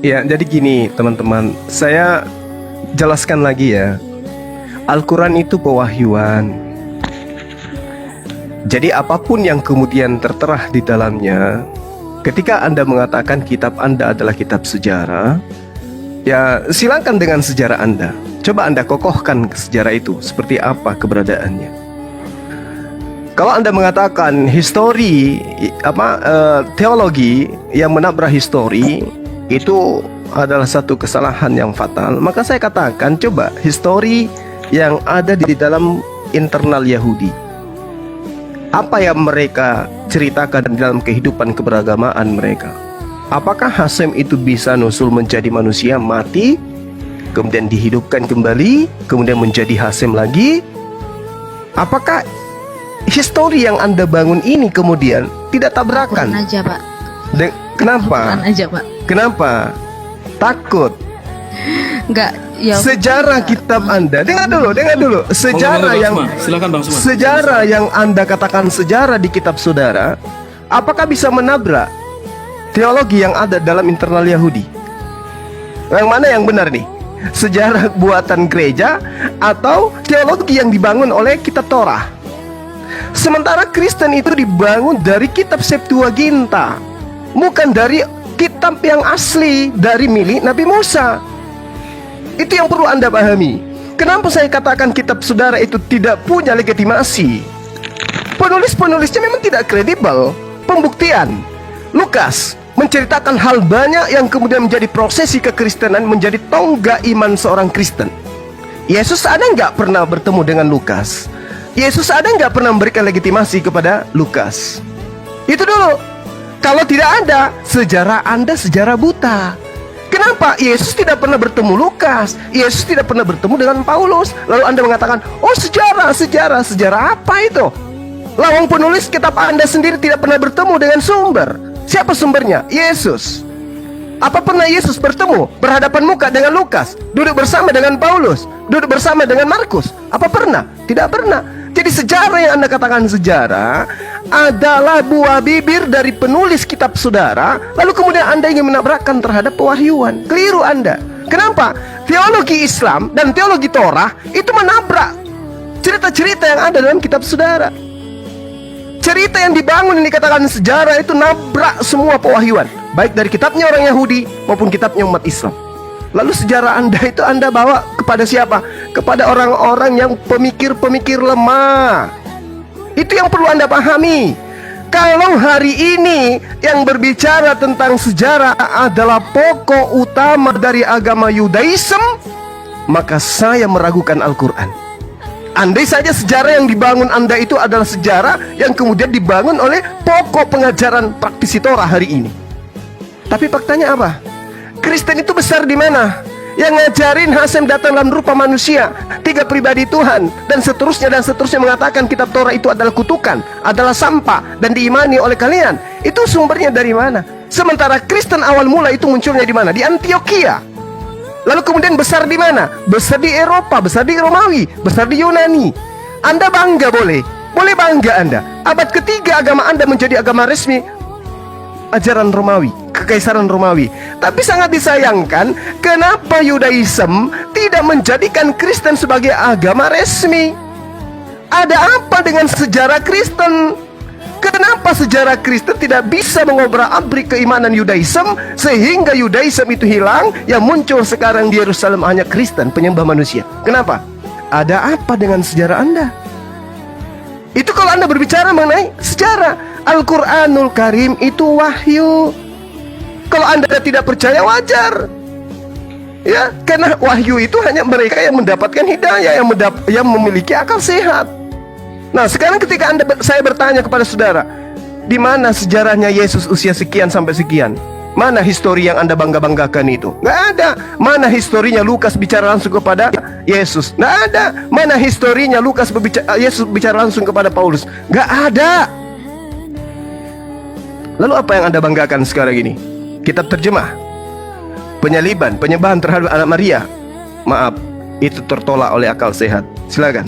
Ya, jadi gini teman-teman, saya jelaskan lagi ya. Al-Quran itu pewahyuan. Jadi apapun yang kemudian tertera di dalamnya, ketika Anda mengatakan kitab Anda adalah kitab sejarah, ya silakan dengan sejarah Anda. Coba Anda kokohkan sejarah itu, seperti apa keberadaannya. Kalau Anda mengatakan teologi yang menabrak histori itu adalah satu kesalahan yang fatal, maka saya katakan coba histori yang ada di dalam internal Yahudi. Apa yang mereka ceritakan dalam kehidupan keberagamaan mereka? Apakah Hasem itu bisa nusul menjadi manusia, mati, kemudian dihidupkan kembali, kemudian menjadi Hasem lagi? Apakah histori yang Anda bangun ini kemudian tidak tabrakan? Al-Quran aja, Pak. Kenapa? Al-Quran aja, Pak. Kenapa? Takut. Enggak, ya. Sejarah kitab Anda. Dengar dulu. Sejarah yang Anda katakan sejarah di kitab saudara, apakah bisa menabrak teologi yang ada dalam internal Yahudi? Yang mana yang benar nih? Sejarah buatan gereja atau teologi yang dibangun oleh kitab Torah? Sementara Kristen itu dibangun dari kitab Septuaginta, bukan dari kitab yang asli, dari milik Nabi Musa. Itu yang perlu Anda pahami. Kenapa saya katakan kitab saudara itu tidak punya legitimasi? Penulis-penulisnya memang tidak kredibel. Pembuktian, Lukas menceritakan hal banyak yang kemudian menjadi prosesi kekristenan, menjadi tonggak iman seorang Kristen. Yesus ada nggak pernah bertemu dengan Lukas? Yesus ada nggak pernah memberikan legitimasi kepada Lukas? Itu dulu. Kalau tidak ada, sejarah Anda sejarah buta. Kenapa? Yesus tidak pernah bertemu Lukas, Yesus tidak pernah bertemu dengan Paulus. Lalu Anda mengatakan, oh sejarah apa itu? Lawang penulis kitab Anda sendiri tidak pernah bertemu dengan sumber. Siapa sumbernya? Yesus. Apa pernah Yesus bertemu berhadapan muka dengan Lukas, duduk bersama dengan Paulus, duduk bersama dengan Markus? Apa pernah? Tidak pernah. Jadi sejarah yang Anda katakan sejarah adalah buah bibir dari penulis kitab saudara, lalu kemudian Anda ingin menabrakkan terhadap pewahyuan. Keliru Anda. Kenapa? Teologi Islam dan teologi Torah itu menabrak cerita-cerita yang ada dalam kitab saudara. Cerita yang dibangun yang dikatakan sejarah itu nabrak semua pewahyuan, baik dari kitabnya orang Yahudi maupun kitabnya umat Islam. Lalu sejarah Anda itu Anda bawa kepada siapa? Kepada orang-orang yang pemikir-pemikir lemah. Itu yang perlu Anda pahami. Kalau hari ini yang berbicara tentang sejarah adalah pokok utama dari agama Yudaism, maka saya meragukan Al-Quran. Andai saja sejarah yang dibangun Anda itu adalah sejarah yang kemudian dibangun oleh pokok pengajaran praktisi Torah hari ini. Tapi faktanya apa? Kristen itu besar di mana? Yang ngajarin Hasem datang dalam rupa manusia, 3 pribadi Tuhan, dan seterusnya mengatakan kitab Torah itu adalah kutukan, adalah sampah, dan diimani oleh kalian. Itu sumbernya dari mana? Sementara Kristen awal mula itu munculnya di mana? Di Antioquia. Lalu kemudian besar di mana? Besar di Eropa, besar di Romawi, besar di Yunani. Anda bangga boleh bangga Anda. Abad ketiga agama Anda menjadi agama resmi ajaran Romawi, kekaisaran Romawi. Tapi sangat disayangkan, kenapa Yudaism tidak menjadikan Kristen sebagai agama resmi? Ada apa dengan sejarah Kristen? Kenapa sejarah Kristen tidak bisa mengobrak-abrik keimanan Yudaism sehingga Yudaism itu hilang? Yang muncul sekarang di Yerusalem hanya Kristen, penyembah manusia. Kenapa? Ada apa dengan sejarah Anda? Itu kalau Anda berbicara mengenai sejarah. Al-Quranul Karim itu wahyu. Kalau Anda tidak percaya, wajar. Ya, karena wahyu itu hanya mereka yang mendapatkan hidayah, yang memiliki akal sehat. Nah, sekarang ketika saya bertanya kepada saudara, di mana sejarahnya Yesus usia sekian sampai sekian? Mana histori yang Anda bangga-banggakan itu? Nggak ada. Mana historinya Lukas bicara langsung kepada Yesus? Nggak ada. Mana historinya Yesus bicara langsung kepada Paulus? Nggak ada. Lalu apa yang Anda banggakan sekarang ini? Kitab terjemah, penyaliban, penyembahan terhadap anak Maria. Maaf, itu tertolak oleh akal sehat. Silakan.